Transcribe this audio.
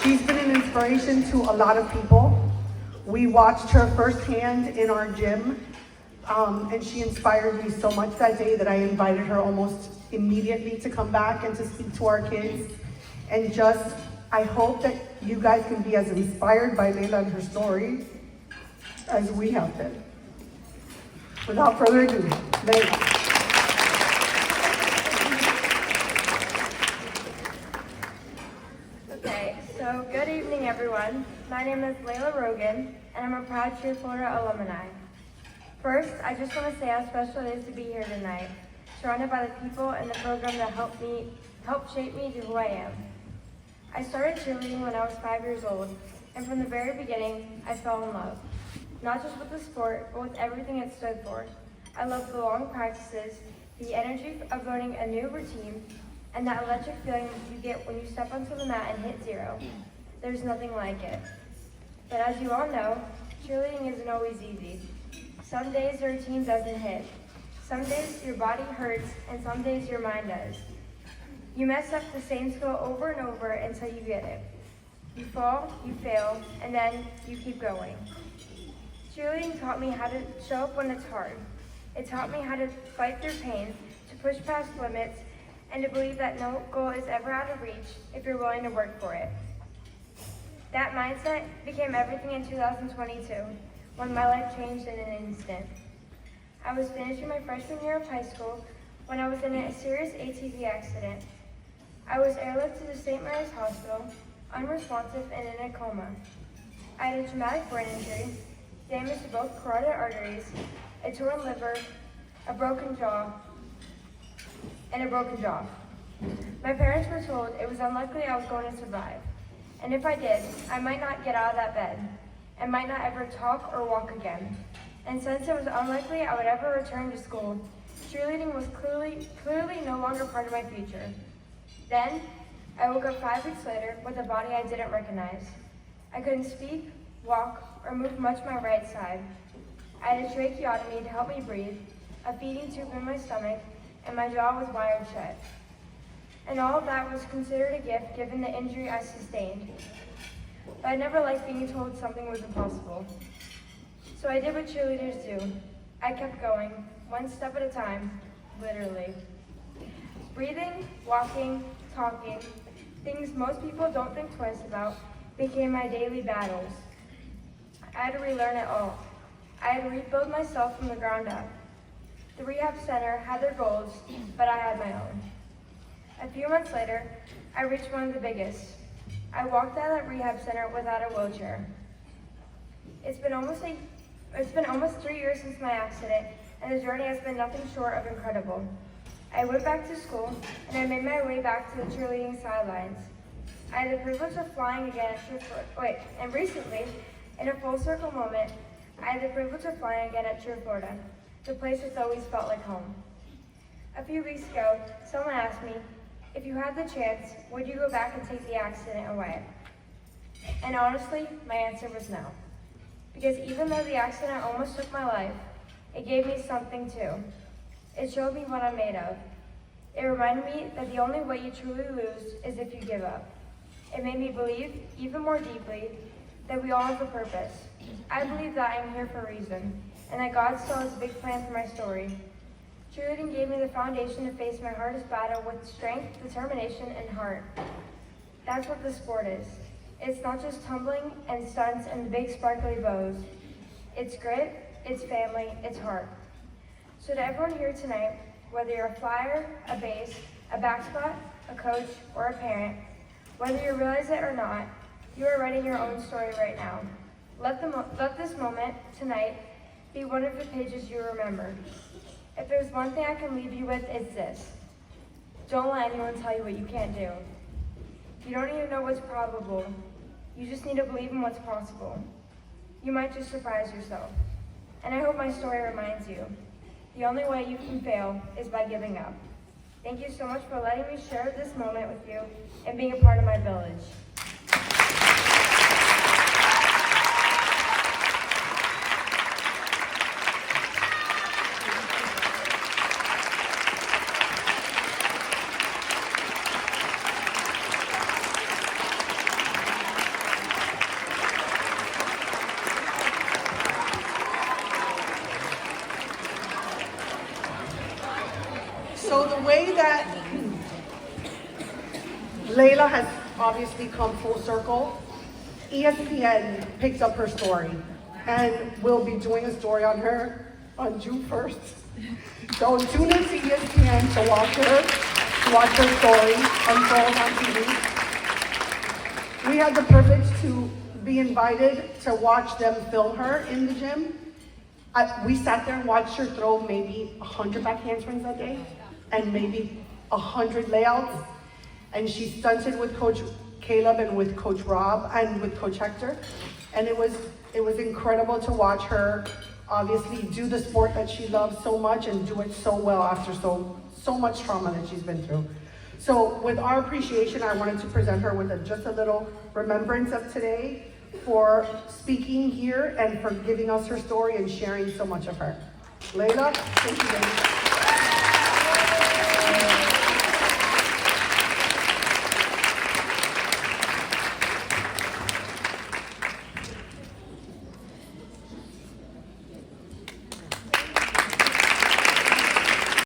She's been an inspiration to a lot of people. We watched her firsthand in our gym, and she inspired me so much that day that I invited her almost immediately to come back and to speak to our kids. And just, I hope that you guys can be as inspired by Layla and her story as we have been. Without further ado, Layla. So, good evening, everyone. My name is Layla Rogan, and I'm a proud True Florida alumni. First, I just want to say how special it is to be here tonight, surrounded by the people and the program that helped shape me to who I am. I started cheerleading when I was 5 years old, and from the very beginning, I fell in love. Not just with the sport, but with everything it stood for. I loved the long practices, the energy of learning a new routine, and that electric feeling you get when you step onto the mat and hit zero. There's nothing like it. But as you all know, cheerleading isn't always easy. Some days the routine doesn't hit. Some days your body hurts, and some days your mind does. You mess up the same skill over and over until you get it. You fall, you fail, and then you keep going. Cheerleading taught me how to show up when it's hard. It taught me how to fight through pain, to push past limits, and to believe that no goal is ever out of reach if you're willing to work for it. That mindset became everything in 2022, when my life changed in an instant. I was finishing my freshman year of high school when I was in a serious ATV accident. I was airlifted to St. Mary's Hospital, unresponsive and in a coma. I had a traumatic brain injury, damage to both carotid arteries, a torn liver, a broken jaw. My parents were told it was unlikely I was going to survive, and if I did, I might not get out of that bed, and might not ever talk or walk again. And since it was unlikely I would ever return to school, cheerleading was clearly no longer part of my future. Then, I woke up 5 weeks later with a body I didn't recognize. I couldn't speak, walk, or move much my right side. I had a tracheotomy to help me breathe, a feeding tube in my stomach, and my jaw was wired shut. And all of that was considered a gift given the injury I sustained. But I never liked being told something was impossible. So I did what cheerleaders do. I kept going, one step at a time, literally. Breathing, walking, talking, things most people don't think twice about, became my daily battles. I had to relearn it all. I had to rebuild myself from the ground up. The rehab center had their goals, but I had my own. A few months later, I reached one of the biggest. I walked out of that rehab center without a wheelchair. It's been almost 3 years since my accident, and the journey has been nothing short of incredible. I went back to school, and I made my way back to the cheerleading sidelines. I had the privilege of flying again and recently, in a full circle moment, I had the privilege of flying again at True Florida, the place that's always felt like home. A few weeks ago, someone asked me, if you had the chance, would you go back and take the accident away? And honestly, my answer was no. Because even though the accident almost took my life, it gave me something too. It showed me what I'm made of. It reminded me that the only way you truly lose is if you give up. It made me believe, even more deeply, that we all have a purpose. I believe that I am here for a reason, and that God still has a big plan for my story. Cheerleading gave me the foundation to face my hardest battle with strength, determination, and heart. That's what the sport is. It's not just tumbling and stunts and the big sparkly bows. It's grit, it's family, it's heart. So to everyone here tonight, whether you're a flyer, a base, a back spot, a coach, or a parent, whether you realize it or not, you are writing your own story right now. Let this moment, tonight, be one of the pages you remember. If there's one thing I can leave you with, it's this. Don't let anyone tell you what you can't do. You don't even know what's probable. You just need to believe in what's possible. You might just surprise yourself. And I hope my story reminds you. The only way you can fail is by giving up. Thank you so much for letting me share this moment with you and being a part of my village. Layla has obviously come full circle. ESPN picked up her story, and we'll be doing a story on her on June 1st. So tune in to ESPN to watch her story unfold on TV. We had the privilege to be invited to watch them film her in the gym. We sat there and watched her throw maybe 100 back handsprings that day, and maybe 100 layouts. And she stunted with Coach Caleb and with Coach Rob and with Coach Hector. And it was incredible to watch her obviously do the sport that she loves so much and do it so well after so much trauma that she's been through. So with our appreciation, I wanted to present her with just a little remembrance of today for speaking here and for giving us her story and sharing so much of her. Layla, thank you, baby.